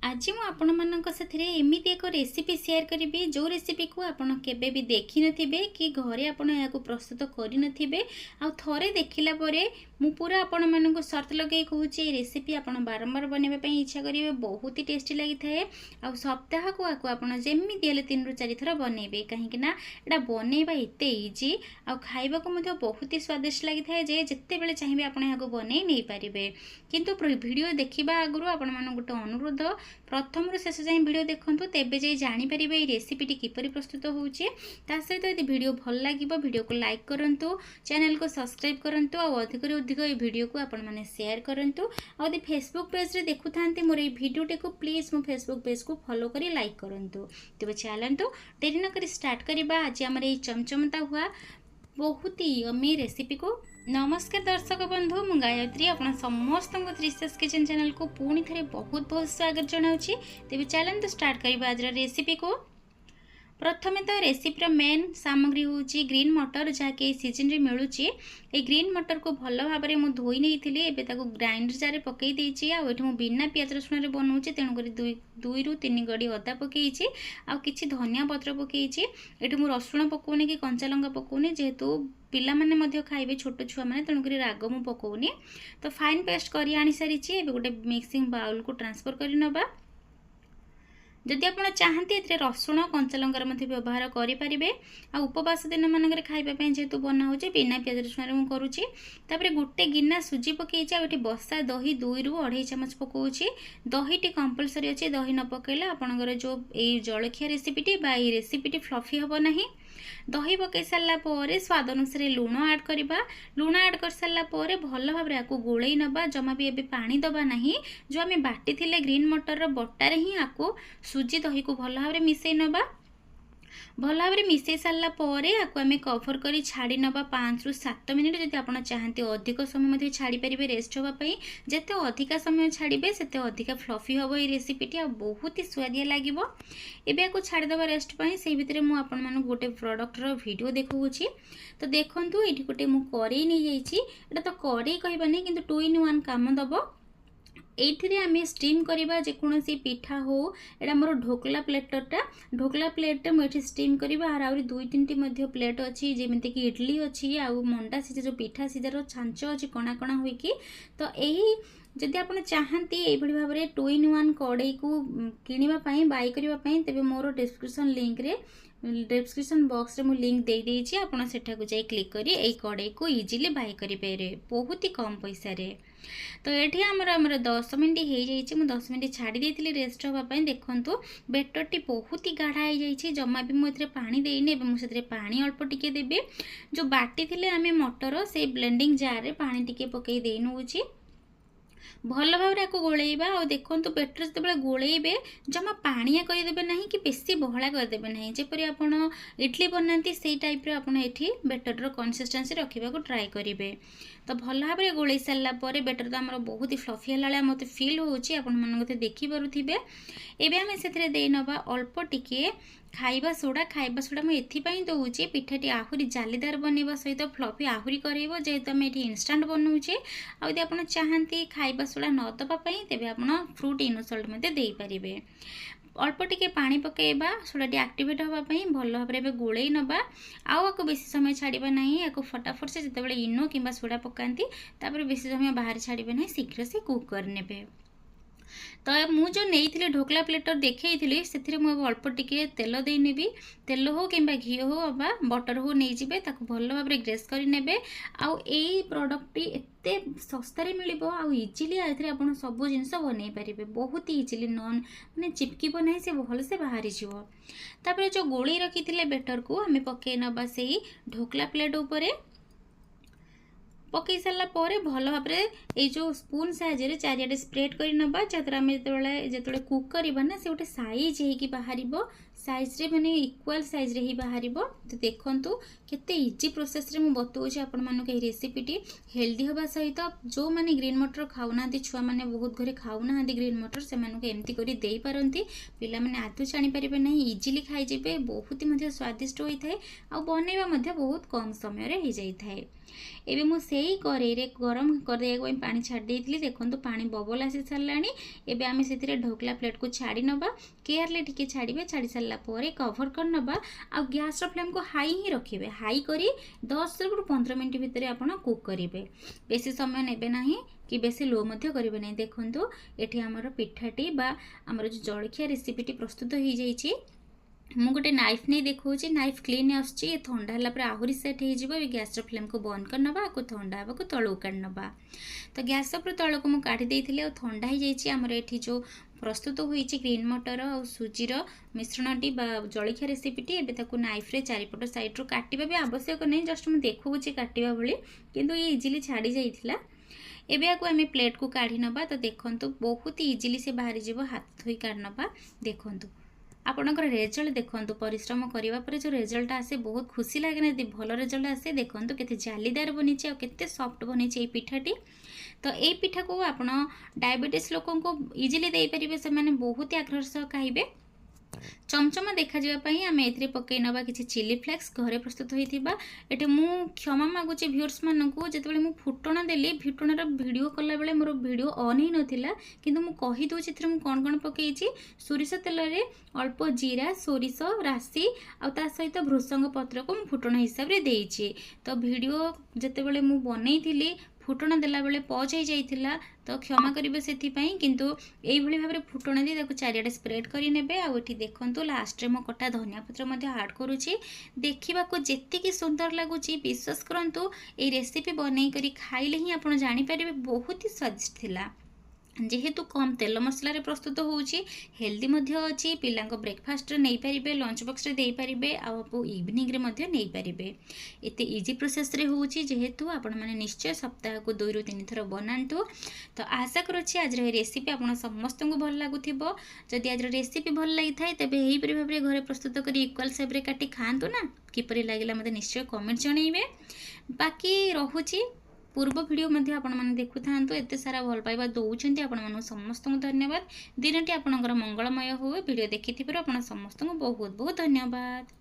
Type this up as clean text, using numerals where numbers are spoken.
आज मु आपण मानक साथिरे एमिति एक रेसिपी शेयर करी जो रेसिपी को आपण केबे भी देखि नथिबे कि घरे आपण याको प्रस्तुत करि नथिबे आ थरे देखिला परे मु पूरा आपण मानक सर्त लगे कहूची रेसिपी आपण बारंबार बनेबे पई इच्छा करिवे। बहुत ही टेस्टी लागि थाए आ सप्ताह को आको आपण जेमिति हेले 3 रु 4 थर बनेबे काहे कि ना एडा बनेबा एते इजी आ खाइबा को मध्ये बहुत ही स्वादिष्ट लागि थाए जे जत्ते बेले चाहिबे आपण याको बनै नै परिबे। किंतु वीडियो देखिबा आगु आपण मानक गोटे अनुरोध प्रथम रु शेष जाए वीडियो देखूँ तेबे जाई जानि परिबे ए रेसिपीटी किपरि प्रस्तुत होउची। ता सहित यदि वीडियो भल लागिबो वीडियो को लाइक करंतु, चैनल को सब्सक्राइब करंतु और अधिक रे अधिक ए वीडियो को आपण माने शेयर करंतु। और यदि फेसबुक पेज रे देखु थांते मोर ए वीडियोटी को प्लीज मो फेसबुक पेज को फॉलो करी लाइक करंतु। तेबे चलंतु देरी न करी स्टार्ट करिबा आज हमर ए चमचमता हुआ बहुत ही यमी रेसिपी को। नमस्कार दर्शक बंधु, मु गायत्री आपण समस्त त्रिशेष किचन चैनल को पुणी थे बहुत बहुत स्वागत जनाऊँगी। तेज चलते स्टार्ट करवा आज रेसिपी को। प्रथमे तो रेसिपीर मेन सामग्री हूँ ग्रीन मटर जहाँकि सीजन रे मिलूची। ए ग्रीन मटर को भल भाव में मुझे धोई नहीं एवं ग्राइंडर जार पकई देती आठ बिना पियाज रसुण बनाऊँगी तेणुक 2 ରୁ 3 गड़ी अदा पकई आ कि धनिया पत्र पकई। ये मुझे रसुण पकाउनी कि कंचा लंका पकाउनी जेहेतु पिला माने मध्य खाइबे छोट छुआ मैंने तेणुक राग मु पकाउनी। तो फाइन पेस्ट कर आनी सारी गोटे मिक्सिंग बाउल को ट्रांसफर कर नबा। जदि आप चाहती ए रसुण कंचा लंकार व्यवहार करें आ उपवास दिन मानक खाइबा जेहेतु बना हो बिना पियाज रसुण में करुच्ची। गोटे गिना सुजी पकई ये बसा दही 2 ରୁ 2.5 ଚାମଚ पकाऊँगी। दहीटी कंपलसरी अच्छे, दही न पकईला आपंकर जो ये जलखिया रेसिपीटी बा ये रेसिपीटी फ्लफी हम ना। दही पकई सारा स्वाद अनुसार लुण ऐड करवा। लुण ऐड कर सारा भल भाव आपको गोलई नबा, जमा भी एबे पानी दबा नहीं। जो आम बाटी थिले ग्रीन मटर बटारे ही आपको सुजी दही को भल भाव मिसई नबा। भल भाव मिसई सारा आपको आम कभर कर छाड़ी नबा 5 ରୁ 7 मिनिट। जदि आप चाहते अधिक समय छाड़ी पारे रेस्ट होगापी, जिते अधिका समय छाड़े से अधिका फ्लफी हम ये रेसिपीटी आ बहुत ही स्वादिया लगे। एबे आपको छाड़देवा रेस्ट से भितर मुझे गोटे प्रोडक्टर वीडियो देखुची। तो देखो ये गोटे मुझे कड़े नहीं जाइए, तो कड़े कहबानी कि 2 in 1 काम दब। ये आम स्टीम करवा जेकोसी पिठा हो। एटा मोर ढोकला प्लेटरटा, ढोकला प्लेट मुझे स्टीम करवा। आउरी 2-3 प्लेट अच्छी जमीक कि इडली अच्छी आ मंडा सीझा जो पिठा सीझार छांच अच्छी कणा कणा होइकी। तो यही जदि आप चाहती ये भाव में 2 in 1 कड़े को किणापी बाय करने तेज मोर डिस्क्रिप्शन लिंक रे डिस्क्रिप्शन बॉक्स रे मु लिंक दे देइछि। आपण सेठाकु जाई क्लिक करी ए कड़े को इजीली बाय करि पारे बहुत ही कम पैसा रे। तो ये आमर 10 मिनट हो जाइए, मुझे 10 मिनट छाड़ी देती रेस्ट होगापी। देखो बेटरटी बहुत ही गाढ़ा हो जाइए, जमा भी मुझे पानी देनी। मुझे पानी अल्प टिके देबे। जो बाटी थिले आमे मटर से ब्लेंडिंग जार रे पानी टिके पकई दे नउछि। भल भाव आपको गोलैबा और देखो बेटर जो गोलैबे जमा पानिया करदे ना कि बेसी बहला करदे ना। जपरी आप इडली बनाती से टाइप ये बेटर कंसिस्टेंसी रखा ट्राए करेंगे। तो भल भाव में गोल सारापर बेटर तो आम बहुत ही फ्लफी है मत फिल होती देखिपे। एवं आम से देनबा अल्प टिके खाइबा सोडा मुझे दौची पिठाटी आहरी जालीदार बनवा सहित फ्लफी आहरी कर जेहेतु आम ये इनस्टांट बनाऊे। आदि आप चाहती खाइबा सोडा न दवापाई तेज आप फ्रूट इनसल्ट दे पारे। अल्प टिके पानी पकेबा सोडाटी एक्टिवेट होगापी भल भाव में गोलई नबा। आपको बेसी समय छाड़ा ना, या फटाफट से जिते इनो कि सोडा पकाती बेसी समय बाहर छाड़े ना, शीघ्र से कुक करने। तो मुझे नहीं ढोकला प्लेटर देखी से अल्प टिके तेल देनेबी। तेल हो कि घी हो बा बटर हो नहीं जाए भल भाव में ग्रेस करे। आउ यही प्रोडक्ट एते सस्तारे मिलिबो आ इजीली आथरे आपण सब जिनस बनै पारिबे बहुत ही इजीली नॉन माने चिपकीबो नहीं, से भल से बाहरी जीवो। तापर जो गोली रखी बेटर को आमे पके नबा से ढोकला प्लेट ऊपर पकई सारा भल भाव में जो स्पून साहाय्य चारियाडे स्प्रेड कर नबा। जहाँद्वारा आम जो कुक करवा ना से गोटे साइज हो बाहर साइज रे माने इक्वल साइज रे ही बाहर। तो देखंतु केते इजी प्रोसेस रे मु बतौछि आपण मानक ए रेसिपीटी हेल्दी होबा सहित जो माने ग्रीन मटर खाउना छुआ माने बहुत घरे खाउना ग्रीन मटर से मानक एमती करी देई पारंती। पिला माने आदु जानि परिबे नहीं, इजीली खाई जेबे। बहुत ही स्वादिष्ट होई थाए आ बनेबा मध्ये बहुत कम समय रे हो जाई थाए। एबे मु सेई करेईरे गरम करदेवा पानी छाड़ी देइथिली। देखंतु पानी बबल आसी सारलानी। एबे आमे सेतिरे ढोकला प्लेट को छाड़ी नबा। केयरली टिके छाड़िबे। छाड़ी सारला परे कवर कर नबा। आ गैस रो फ्लेम को हाई ही रखिबे। हाई करी 10 रु 15 मिनिट भितर आपण कुक करिवे। बेसी समय नेबे नाही कि बेसी लो मध्य करिवे नाही। देखंतु एठी हमर पिठाटी बा हमर जो जळखिया रेसिपीटी प्रस्तुत हो जाइछि। मु गोटे नाइफ नहीं देखा नाइफ क्लीन आसची। ठंडा है आहरी सेट हो गैस फ्लेम को बंद कर नबा। आपको ठंडा हाँ को तलू काढ़ नबा। तो गैस तल को मुझे काढ़ी ठंडा हो जामर ये जो प्रस्तुत होती ग्रीन मटर और सुजीर मिश्रणटी जलखिया रेसिपीटी एबे ताकू नाइफ रे चारिपट साइड रू काटिबा भी आवश्यक नहीं। जस्ट मुझे देखुची काटिबा भली किंतु ये इजिली छाड़ी जाइथिला। एबे आकु आमे प्लेट को काढ़ी नबा। तो देखंतु बहुत इजिली से बाहरी जीव हाथ धोई काढ़ नबा। देखंतु आपणकर रेजल्ट देखंतु परिश्रम करिवा परे जो रेजल्ट आसे बहुत खुशी लागे ना यदि भल रेजल्ट आसे। देखंतु केते जालीदार बनी और केते सॉफ्ट बनी ए पिठाटी। तो ये पिठा को आपण डायबिटीज लोकों को इजिली दे परिबे। से माने बहुत ही आग्रह सह खाइबे। चमचमा देखा जावाई आम ए पकई नवा किसी चिली फ्लेक्स घरे प्रस्तुत होता। ये मु क्षमा मागुची व्यूअर्स मानू जिते मु फुटण देली फुटणार भिडियो कला बेले मोर भिडियो ऑन ही नथिला किंतु मु कहि दोछि एथरे मु कोन कोन पकईछि। सोरिष तेल रे अल्प जीरा सोरिष राशि आ ता सहित भृसंग पत्र को मु फुटण हिसाब रे देइछि। तो भिडियो जेते बेले मु बनैथिली फुटण देला बेले पज हो जाइथिला। तो क्षमा करेंगे से किंतु यही भाव में फुटण दी चारिआडे स्प्रेड करने। आठी देखु लास्ट में कटा धनिया पत्र आड करुच्ची। देखा जी सुंदर लगुच विश्वास करूँ ये रेसिपी बनई करी खाइले ही आप जापर बहुत ही स्वादिष्ट थिला। जेहेतु कम तेल मसलार प्रस्तुत होची हेल्दी अच्छी पिला ब्रेकफास्ट नहीं पारे लंच बॉक्स रे दे पारे आप इवनिंग रे मध्य नहीं पारे। एते इजी प्रोसेस रे होची जेहेतु आपण माने निश्चय सप्ताह को 2 ରୁ 3 थर बनातु। तो आशा करुच्ची आज रेसिपी आपण समस्त को भल लगुथिबो। जदि आज रेसिपी भल लगी थाए तेबे एही परि भाबरे घरे प्रस्तुत करी इक्वल शेप रे काटी खांतु ना किपरि लागिला मते निश्चय कमेंट जणाइबे। बाकी रहुची पूर्व वीडियो मध्य आपण माने देखु थांतु। एते सारा भल पाइबा दउछंती आपण मानु समस्त को धन्यवाद। दिनटी आपणकर मंगलमय हो। वीडियो देखिथिबार आपण समस्त को बहुत बहुत धन्यवाद।